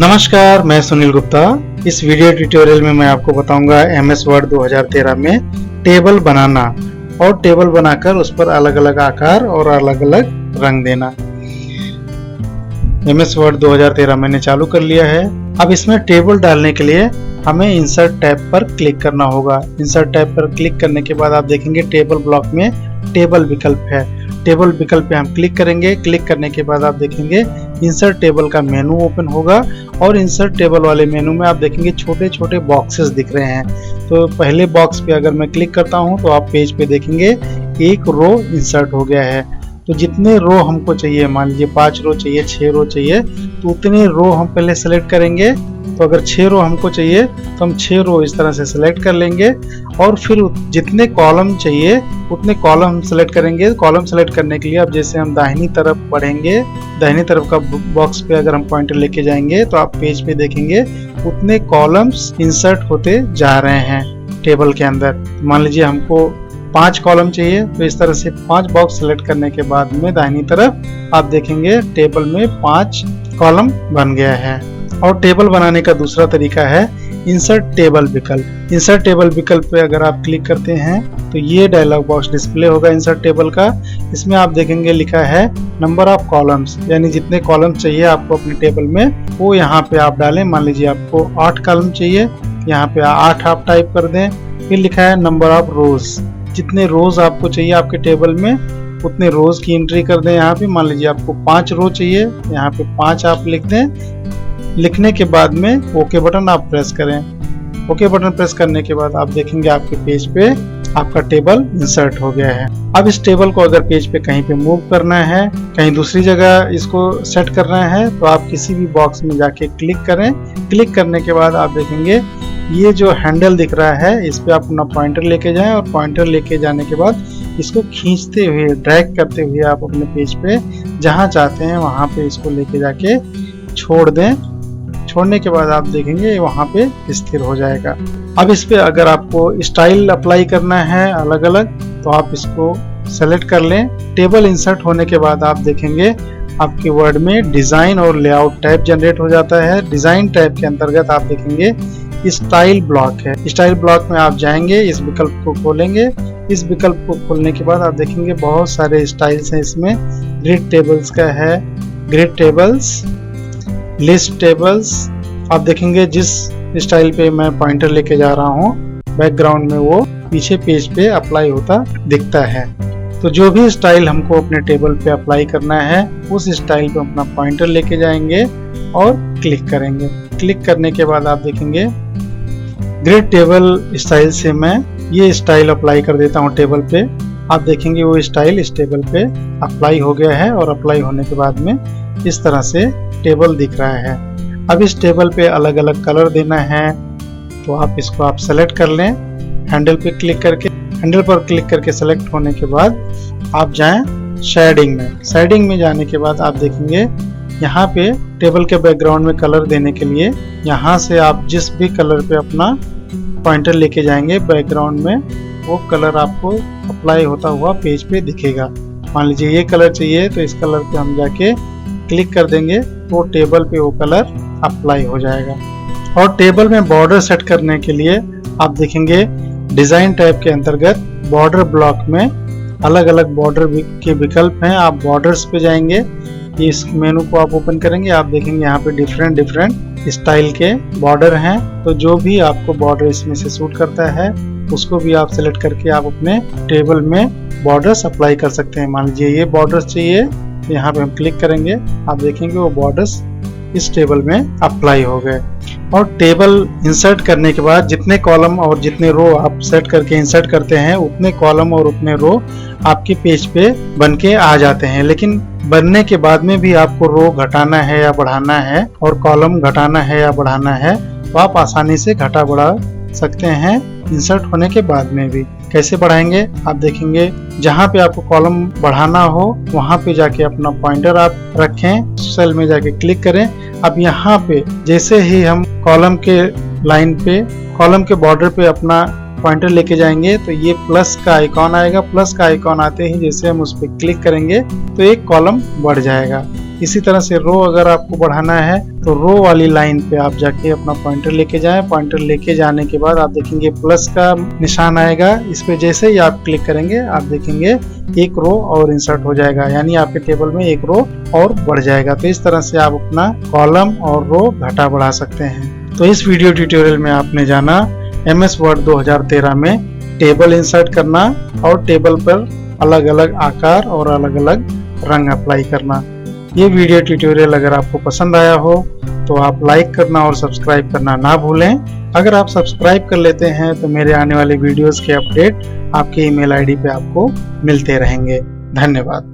नमस्कार, मैं सुनील गुप्ता। इस वीडियो ट्यूटोरियल में मैं आपको बताऊंगा MS वर्ड 2013 में टेबल बनाना और टेबल बनाकर उस पर अलग अलग आकार और अलग अलग रंग देना। MS वर्ड 2013 मैंने चालू कर लिया है। अब इसमें टेबल डालने के लिए हमें इंसर्ट टैब पर क्लिक करना होगा। इंसर्ट टैब पर क्लिक करने के बाद आप देखेंगे टेबल ब्लॉक में टेबल विकल्प है। टेबल विकल्प पे हम क्लिक करेंगे। क्लिक करने के बाद आप देखेंगे इंसर्ट टेबल का मेनू ओपन होगा और इंसर्ट टेबल वाले मेनू में आप देखेंगे छोटे छोटे बॉक्सेस दिख रहे हैं। तो पहले बॉक्स पे अगर मैं क्लिक करता हूं तो आप पेज पे देखेंगे एक रो इंसर्ट हो गया है। तो जितने रो हमको चाहिए, मान लीजिए 5 रो चाहिए, 6 रो चाहिए, तो उतने रो हम पहले सेलेक्ट करेंगे। तो अगर 6 रो हमको चाहिए तो हम 6 रो इस तरह से सिलेक्ट कर लेंगे और फिर जितने कॉलम चाहिए उतने कॉलम हम सेलेक्ट करेंगे। कॉलम सेलेक्ट करने के लिए अब जैसे हम दाहिनी तरफ बढ़ेंगे, दाहिनी तरफ का बॉक्स पे अगर हम पॉइंटर लेके जाएंगे तो आप पेज पे देखेंगे उतने कॉलम्स इंसर्ट होते जा रहे हैं टेबल के अंदर। मान लीजिए हमको 5 कॉलम चाहिए, तो इस तरह से 5 बॉक्स सेलेक्ट करने के बाद में दाहिनी तरफ आप देखेंगे टेबल में 5 कॉलम बन गया है। और टेबल बनाने का दूसरा तरीका है इंसर्ट टेबल विकल्प। इंसर्ट टेबल विकल्प पे अगर आप क्लिक करते हैं तो ये डायलॉग बॉक्स डिस्प्ले होगा इंसर्ट टेबल का। इसमें आप देखेंगे लिखा है नंबर ऑफ कॉलम्स, यानी जितने कॉलम्स चाहिए आपको अपने टेबल में वो यहाँ पे आप डालें। मान लीजिए आपको 8 कॉलम चाहिए, यहाँ पे 8 आप टाइप कर दें। फिर लिखा है नंबर ऑफ रोज, जितने रोज आपको चाहिए आपके टेबल में उतने रोज की एंट्री कर दें। यहाँ पे मान लीजिए आपको 5 रो चाहिए, यहाँ पे 5 आप लिख दें। लिखने के बाद में ओके बटन आप प्रेस करें। ओके बटन प्रेस करने के बाद आप देखेंगे आपके पेज पे आपका टेबल इंसर्ट हो गया है। अब इस टेबल को अगर पेज पे कहीं पे मूव करना है, कहीं दूसरी जगह इसको सेट करना है, तो आप किसी भी बॉक्स में जाके क्लिक करें। क्लिक करने के बाद आप देखेंगे ये जो हैंडल दिख रहा है इस पे आप अपना पॉइंटर लेके जाएं और पॉइंटर लेके जाने के बाद इसको खींचते हुए, ड्रैग करते हुए आप अपने पेज पे जहाँ चाहते हैं वहाँ पे इसको लेके जाके छोड़ दें। छोड़ने के बाद आप देखेंगे वहाँ पे स्थिर हो जाएगा। अब इस पे अगर आपको स्टाइल अप्लाई करना है अलग अलग तो आप इसको सेलेक्ट कर लें। टेबल इंसर्ट होने के बाद आप देखेंगे आपके वर्ड में डिजाइन और लेआउट टैब जनरेट हो जाता है। डिजाइन टैब के अंतर्गत आप देखेंगे स्टाइल ब्लॉक है। स्टाइल ब्लॉक में आप जाएंगे, इस विकल्प को खोलेंगे। इस विकल्प को खोलने के बाद आप देखेंगे बहुत सारे स्टाइल्स हैं इसमें। ग्रिड टेबल्स का है, ग्रिड टेबल्स, लिस्ट टेबल्स। आप देखेंगे जिस स्टाइल पे मैं पॉइंटर लेके जा रहा हूँ बैकग्राउंड में वो पीछे पेज पे अप्लाई होता दिखता है। तो जो भी स्टाइल हमको अपने टेबल पे अप्लाई करना है उस स्टाइल पे अपना पॉइंटर लेके जाएंगे और क्लिक करेंगे। क्लिक करने के बाद आप देखेंगे ग्रिड टेबल स्टाइल से मैं ये स्टाइल अप्लाई कर देता हूँ टेबल पे। आप देखेंगे वो स्टाइल इस टेबल पे अप्लाई हो गया है और अप्लाई होने के बाद में इस तरह से टेबल दिख रहा है। अब इस टेबल पे अलग अलग कलर देना है तो आप इसको आप सेलेक्ट कर लें। हैंडल पे क्लिक करके, हैंडल पर क्लिक करके सेलेक्ट होने के बाद आप जाएं शेडिंग में। शेडिंग में जाने के बाद आप देखेंगे यहाँ पे टेबल के बैकग्राउंड में कलर देने के लिए यहाँ से आप जिस भी कलर पे अपना पॉइंटर लेके जाएंगे बैकग्राउंड में वो कलर आपको अप्लाई होता हुआ पेज पे दिखेगा। मान लीजिए ये कलर चाहिए तो इस कलर पे हम जाके क्लिक कर देंगे तो टेबल पे वो कलर अप्लाई हो जाएगा। और टेबल में बॉर्डर सेट करने के लिए आप देखेंगे डिजाइन टैब के अंतर्गत बॉर्डर ब्लॉक में अलग अलग बॉर्डर के विकल्प हैं। आप बॉर्डर्स पे जाएंगे, इस मेनू को आप ओपन करेंगे, आप देखेंगे यहाँ पे डिफरेंट स्टाइल के बॉर्डर हैं। तो जो भी आपको बॉर्डर इसमें से सूट करता है उसको भी आप सेलेक्ट करके आप अपने टेबल में बॉर्डर्स अप्लाई कर सकते हैं। मान लीजिए ये बॉर्डर्स चाहिए, यहाँ पे हम क्लिक करेंगे, आप देखेंगे वो बॉर्डर्स इस टेबल में अप्लाई हो गए। और टेबल इंसर्ट करने के बाद जितने कॉलम और जितने रो आप सेट करके इंसर्ट करते हैं उतने कॉलम और उतने रो आपके पेज पे बनके आ जाते हैं। लेकिन बनने के बाद में भी आपको रो घटाना है या बढ़ाना है और कॉलम घटाना है या बढ़ाना है तो आप आसानी से घटा बढ़ा सकते हैं इंसर्ट होने के बाद में भी। कैसे बढ़ाएंगे आप देखेंगे, जहाँ पे आपको कॉलम बढ़ाना हो वहाँ पे जाके अपना पॉइंटर आप रखें, सेल में जाके क्लिक करें। अब यहाँ पे जैसे ही हम कॉलम के लाइन पे, कॉलम के बॉर्डर पे अपना पॉइंटर लेके जाएंगे तो ये प्लस का आइकॉन आएगा। प्लस का आइकॉन आते ही जैसे हम उस पर क्लिक करेंगे तो एक कॉलम बढ़ जाएगा। इसी तरह से रो अगर आपको बढ़ाना है तो रो वाली लाइन पे आप जाके अपना पॉइंटर लेके जाएं। पॉइंटर लेके जाने के बाद आप देखेंगे प्लस का निशान आएगा, इस पे जैसे ही आप क्लिक करेंगे आप देखेंगे एक रो और इंसर्ट हो जाएगा, यानी आपके टेबल में एक रो और बढ़ जाएगा। तो इस तरह से आप अपना कॉलम और रो घटा बढ़ा सकते हैं। तो इस वीडियो ट्यूटोरियल में आपने जाना MS वर्ड 2013 में टेबल इंसर्ट करना और टेबल पर अलग अलग आकार और अलग अलग रंग अप्लाई करना। ये वीडियो ट्यूटोरियल अगर आपको पसंद आया हो तो आप लाइक करना और सब्सक्राइब करना ना भूलें। अगर आप सब्सक्राइब कर लेते हैं तो मेरे आने वाले वीडियोस के अपडेट आपके ईमेल आईडी पे आपको मिलते रहेंगे। धन्यवाद।